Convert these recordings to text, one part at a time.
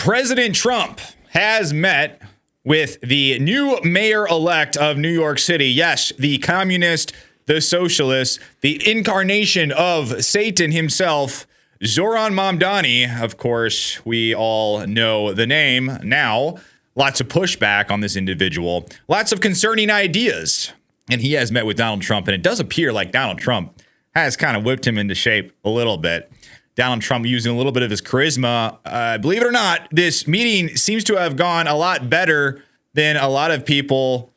President Trump has met with the new mayor-elect of New York City. Yes, the communist, the socialist, the incarnation of Satan himself, Zohran Mamdani. Of course, we all know the name now. Lots of pushback on this individual. Lots of concerning ideas. And he has met with Donald Trump, and it does appear like Donald Trump has kind of whipped him into shape a little bit. Donald Trump using a little bit of his charisma. Believe it or not, this meeting seems to have gone a lot better than a lot of people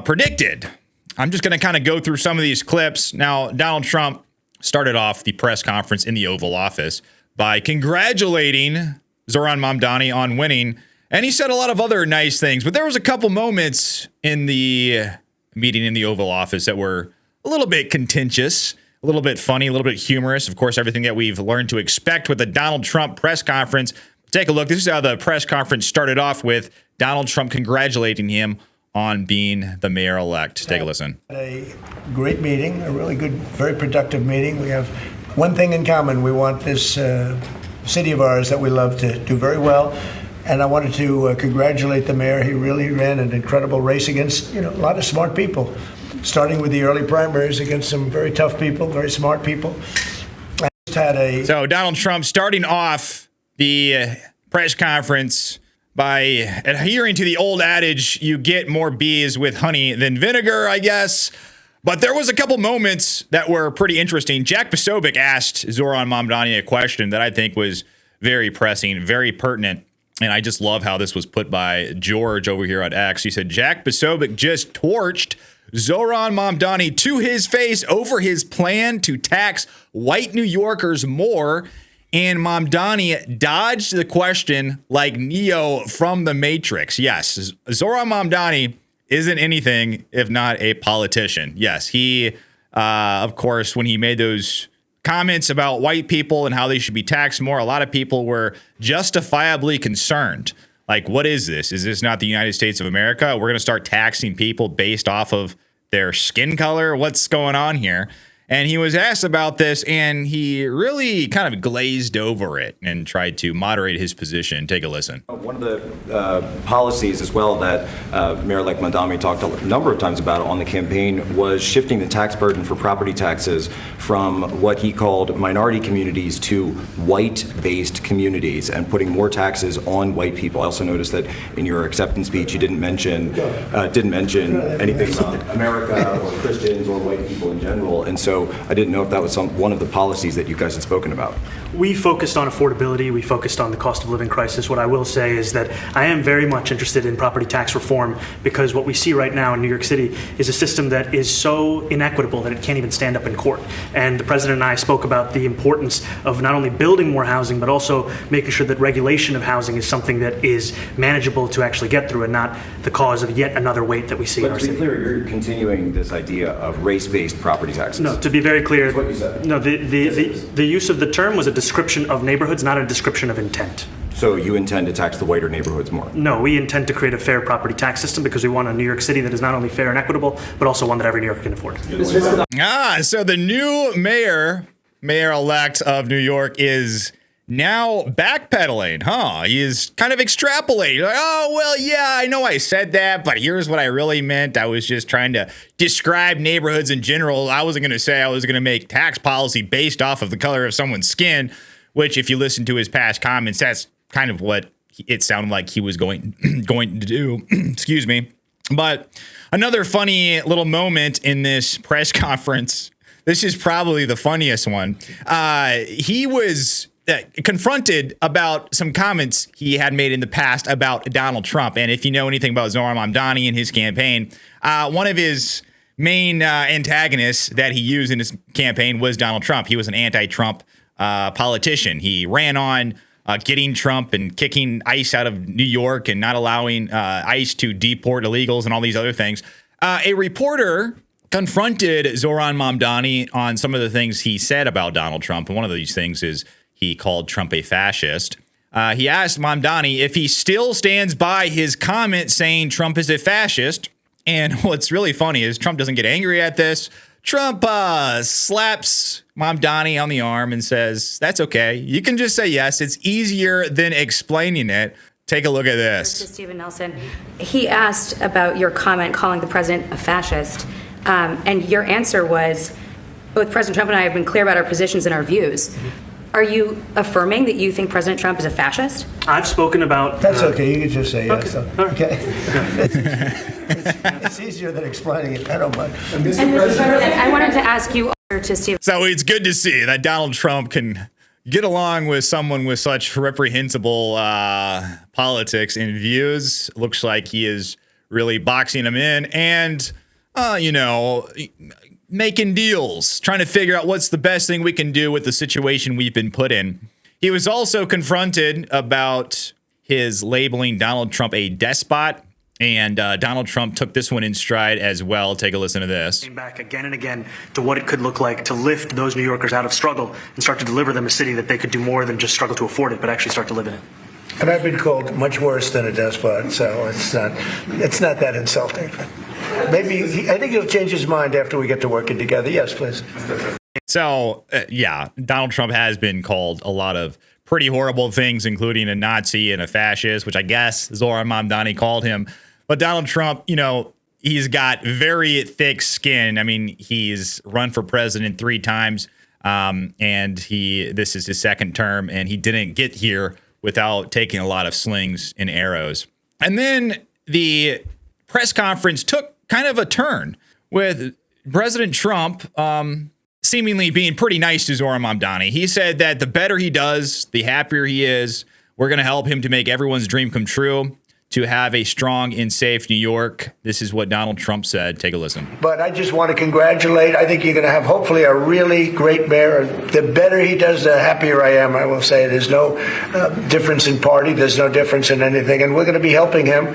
predicted. I'm just going to kind of go through some of these clips. Now, Donald Trump started off the press conference in the Oval Office by congratulating Zohran Mamdani on winning, and he said a lot of other nice things. But there was a couple moments in the meeting in the Oval Office that were a little bit contentious, a little bit funny, a little bit humorous. Of course, everything that we've learned to expect with the Donald Trump press conference. Take a look. This is how the press conference started off, with Donald Trump congratulating him on being the mayor-elect. Take a listen. A great meeting, a really good, very productive meeting. We have one thing in common. We want this city of ours that we love to do very well. And I wanted to congratulate the mayor. He really ran an incredible race against, a lot of smart people, starting with the early primaries against some very tough people, very smart people. So Donald Trump starting off the press conference by adhering to the old adage, you get more bees with honey than vinegar, I guess. But there was a couple moments that were pretty interesting. Jack Posobiec asked Zohran Mamdani a question that I think was very pressing, very pertinent. And I just love how this was put by George over here at X. He said, Jack Posobiec just torched Zohran Mamdani to his face over his plan to tax white New Yorkers more. And Mamdani dodged the question like Neo from the Matrix. Yes, Zohran Mamdani isn't anything if not a politician. Yes, he, of course, when he made those comments about white people and how they should be taxed more, a lot of people were justifiably concerned. Like, what is this? Is this not the United States of America? We're going to start taxing people based off of their skin color? What's going on here? And he was asked about this, and he really kind of glazed over it and tried to moderate his position. Take a listen. One of the policies as well that Mayor-elect Mamdani talked a number of times about on the campaign was shifting the tax burden for property taxes from what he called minority communities to white-based communities and putting more taxes on white people. I also noticed that in your acceptance speech you didn't mention anything about America or Christians or white people in general. And so I didn't know if that was one of the policies that you guys had spoken about. We focused on affordability. We focused on the cost of living crisis. What I will say is that I am very much interested in property tax reform, because what we see right now in New York City is a system that is so inequitable that it can't even stand up in court. And the president and I spoke about the importance of not only building more housing, but also making sure that regulation of housing is something that is manageable to actually get through and not the cause of yet another weight that we see in our city. But to be clear, you're continuing this idea of race-based property taxes. No, to be very clear, that's what you said. No, the use of the term was a description of neighborhoods, not a description of intent. So you intend to tax the whiter neighborhoods more? No, we intend to create a fair property tax system because we want a New York City that is not only fair and equitable, but also one that every New Yorker can afford. So the new mayor-elect of New York is now backpedaling, huh? He is kind of extrapolating. Like, oh, well, yeah, I know I said that, but here's what I really meant. I was just trying to describe neighborhoods in general. I wasn't going to say I was going to make tax policy based off of the color of someone's skin, which, if you listen to his past comments, that's kind of what it sounded like he was going to do. Excuse me. But another funny little moment in this press conference, this is probably the funniest one. He was confronted about some comments he had made in the past about Donald Trump. And if you know anything about Zohran Mamdani and his campaign, one of his main antagonists that he used in his campaign was Donald Trump. He was an anti-Trump politician. He ran on getting Trump and kicking ICE out of New York and not allowing ICE to deport illegals and all these other things. A reporter confronted Zohran Mamdani on some of the things he said about Donald Trump. And one of these things is he called Trump a fascist. He asked Mamdani if he still stands by his comment saying Trump is a fascist. And what's really funny is Trump doesn't get angry at this. Trump slaps Mamdani on the arm and says, that's okay. You can just say yes. It's easier than explaining it. Take a look at To this. Stephen Nelson. He asked about your comment calling the president a fascist, and your answer was, both President Trump and I have been clear about our positions and our views. Are you affirming that you think President Trump is a fascist? I've spoken about... That's okay. You can just say yes. Okay. All right. Okay. It's easier than explaining it. I don't mind. And Mr. President, I wanted to ask you, to Stephen. So it's good to see that Donald Trump can get along with someone with such reprehensible politics and views. Looks like he is really boxing him in and, making deals, trying to figure out what's the best thing we can do with the situation we've been put in. He was also confronted about his labeling Donald Trump a despot. And Donald Trump took this one in stride as well. Take a listen to this. Came back again and again to what it could look like to lift those New Yorkers out of struggle and start to deliver them a city that they could do more than just struggle to afford it, but actually start to live in it. And I've been called much worse than a despot, so it's not that insulting. Maybe I think he'll change his mind after we get to working together. Yes, please. So, Donald Trump has been called a lot of pretty horrible things, including a Nazi and a fascist, which I guess Zohran Mamdani called him. But Donald Trump, he's got very thick skin. I mean, he's run for president 3 times, and this is his second term, and he didn't get here without taking a lot of slings and arrows. And then the press conference took kind of a turn with President Trump seemingly being pretty nice to Zohran Mamdani. He said that the better he does, the happier he is. We're going to help him to make everyone's dream come true, to have a strong and safe New York. This is what Donald Trump said. Take a listen. But I just want to congratulate. I think you're going to have hopefully a really great mayor. The better he does, the happier I am, I will say. There's no difference in party. There's no difference in anything. And we're going to be helping him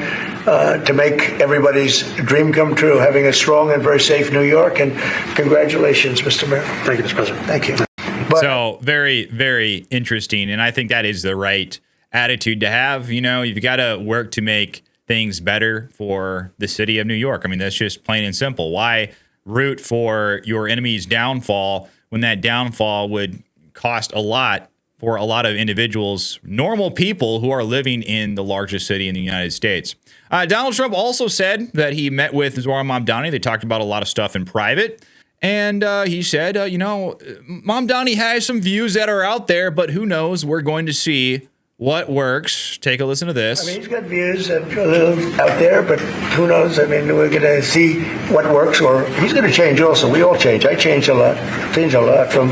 to make everybody's dream come true, having a strong and very safe New York. And congratulations, Mr. Mayor. Thank you, Mr. President. Thank you. So very, very interesting. And I think that is the right attitude to have. You've got to work to make things better for the city of New York. I mean, that's just plain and simple. Why root for your enemy's downfall when that downfall would cost a lot for a lot of individuals, normal people who are living in the largest city in the United States? Donald Trump also said that he met with Zohran Mamdani. They talked about a lot of stuff in private. And he said, Mamdani has some views that are out there, but who knows? We're going to see what works. Take a listen to this. I mean, he's got views that are a little out there, but who knows? I mean, we're going to see what works, or he's going to change also. We all change. I changed a lot. From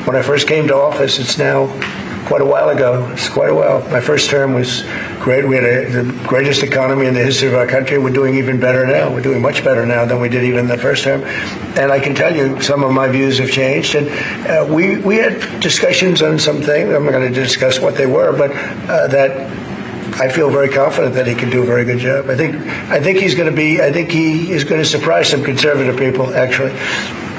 when I first came to office. It's now quite a while ago. It's quite a while. My first term was great. We had the greatest economy in the history of our country. We're doing even better now. We're doing much better now than we did even the first term. And I can tell you some of my views have changed. And we had discussions on some things. I'm not going to discuss what they were, but that I feel very confident that he can do a very good job. I think he is going to surprise some conservative people, actually.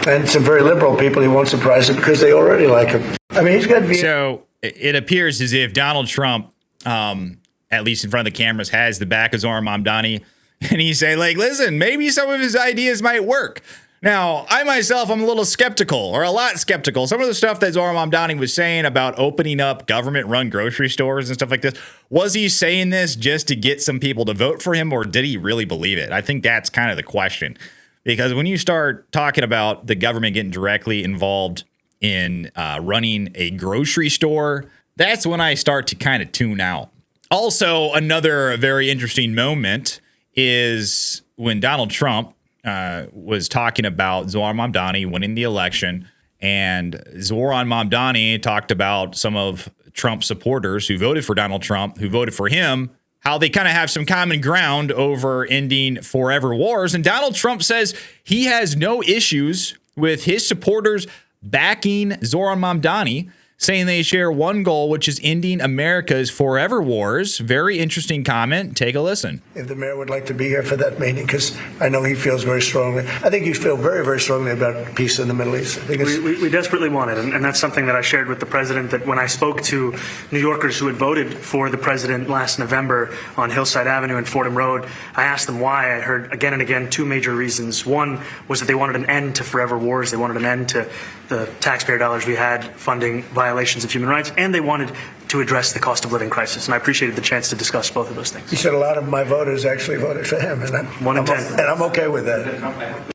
And some very liberal people. He won't surprise them because they already like him. I mean, he's got views. So it appears as if Donald Trump, at least in front of the cameras, has the back of Zohran Mamdani. And he's saying, listen, maybe some of his ideas might work. Now, I myself, I'm a lot skeptical. Some of the stuff that Zohran Mamdani was saying about opening up government-run grocery stores and stuff like this, was he saying this just to get some people to vote for him, or did he really believe it? I think that's kind of the question. Because when you start talking about the government getting directly involved in running a grocery store, that's when I start to kind of tune out. Also, another very interesting moment is when Donald Trump was talking about Zohran Mamdani winning the election, and Zohran Mamdani talked about some of Trump's supporters who voted for Donald Trump, who voted for him, how they kind of have some common ground over ending forever wars. And Donald Trump says he has no issues with his supporters backing Zohran Mamdani, saying they share one goal, which is ending America's forever wars. Very interesting comment. Take a listen. If the mayor would like to be here for that meeting, because I know he feels very strongly. I think you feel very, very strongly about peace in the Middle East. I think we desperately want it, and that's something that I shared with the president, that when I spoke to New Yorkers who had voted for the president last November on Hillside Avenue and Fordham Road, I asked them why. I heard again and again 2 major reasons. One was that they wanted an end to forever wars. They wanted an end to the taxpayer dollars we had funding violations of human rights, and they wanted to address the cost of living crisis. And I appreciated the chance to discuss both of those things. He said a lot of my voters actually voted for him, and I'm okay with that.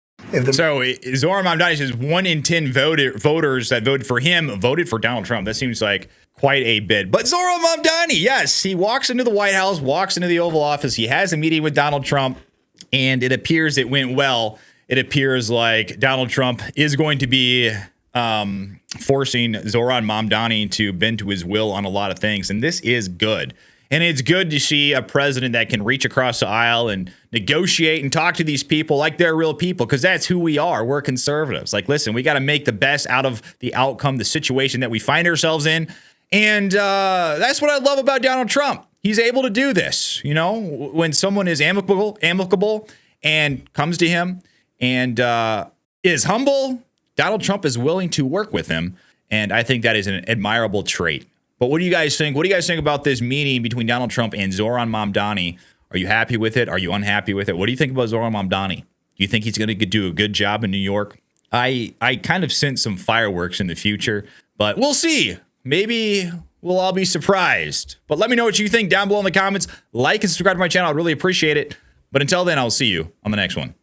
So Zohran Mamdani says 1 in 10 voters that voted for him voted for Donald Trump. That seems like quite a bit. But Zohran Mamdani, yes, he walks into the White House, walks into the Oval Office. He has a meeting with Donald Trump, and it appears it went well. It appears like Donald Trump is going to be forcing Zohran Mamdani to bend to his will on a lot of things. And this is good. And it's good to see a president that can reach across the aisle and negotiate and talk to these people like they're real people, because that's who we are. We're conservatives. Like, listen, we got to make the best out of the outcome, the situation that we find ourselves in. And that's what I love about Donald Trump. He's able to do this. You know, when someone is amicable and comes to him and is humble, Donald Trump is willing to work with him. And I think that is an admirable trait. But what do you guys think? What do you guys think about this meeting between Donald Trump and Zohran Mamdani? Are you happy with it? Are you unhappy with it? What do you think about Zohran Mamdani? Do you think he's going to do a good job in New York? I kind of sense some fireworks in the future, but we'll see. Maybe we'll all be surprised. But let me know what you think down below in the comments. Like and subscribe to my channel. I'd really appreciate it. But until then, I'll see you on the next one.